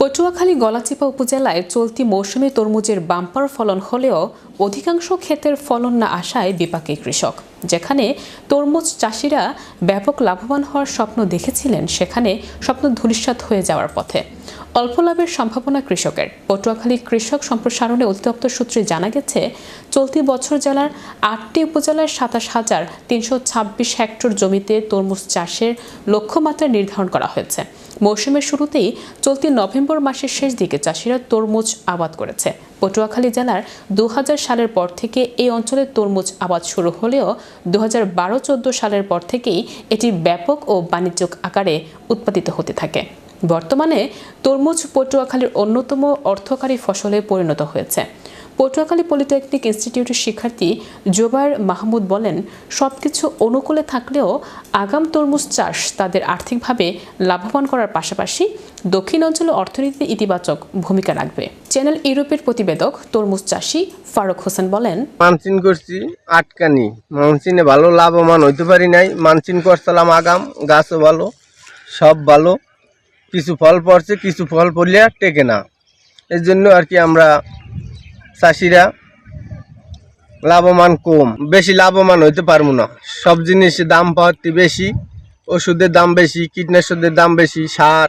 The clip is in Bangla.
পটুয়াখালী গলাচিপা উপজেলায় চলতি মৌসুমে তরমুজের বাম্পার ফলন হলেও অধিকাংশ ক্ষেতের ফলন না আসায় বিপাকে কৃষক। যেখানে তরমুজ চাষিরা ব্যাপক লাভবান হওয়ার স্বপ্ন দেখেছিলেন, সেখানে স্বপ্ন ধূলিসাৎ হয়ে যাওয়ার পথে। অল্প লাভের সম্ভাবনা কৃষকের। পটুয়াখালী কৃষক সম্প্রসারণে অধিদপ্তর সূত্রে জানা গেছে, চলতি বছর জেলার ৮টি উপজেলার ২৭,৩২৬ হেক্টর জমিতে তরমুজ চাষের লক্ষ্যমাত্রা নির্ধারণ করা হয়েছে। মৌসুমের শুরুতেই চলতি নভেম্বর মাসের শেষ দিকে চাষিরা তরমুজ আবাদ করেছে। পটুয়াখালী জেলার ২০০০ সালের পর থেকে এই অঞ্চলে তরমুজ আবাদ শুরু হলেও ২০১২-১৪ সালের পর থেকেই এটি ব্যাপক ও বাণিজ্যিক আকারে উৎপাদিত হতে থাকে। বর্তমানে তরমুজ পটুয়াখালীর অন্যতম অর্থকারী ফসলে পরিণত হয়েছে। পটুয়াখালী পলিটেকনিক ইনস্টিটিউটের শিক্ষার্থী জোবায়ের মাহমুদ বলেন, সবকিছু অনুকূলে থাকলেও আগাম তরমুজ চাষ তাদের আর্থিকভাবে লাভবান করার পাশাপাশি দক্ষিণ অঞ্চলে অর্থনীতিতে ইতিবাচক ভূমিকা রাখবে। চ্যানেল ইউরোপের প্রতিবেদক তরমুজ চাষি ফারুক হোসেন বলেন, মানসিন করছি আটকানি, মানসিনে ভালো লাভবান হইতে পারি নাই। মানসিন করছিলাম আগাম, গাছও ভালো, সব ভালো, কিছু ফল পড়ছে, কিছু ফল পড়লে টেকে না। এর জন্য আর কি আমরা চাষিরা লাভবান কম, বেশি লাভবান হইতে পারবো না। সব জিনিসের দাম পাওয়াতে বেশি, ওষুধের দাম বেশি, কীটনাশকের দাম বেশি, সার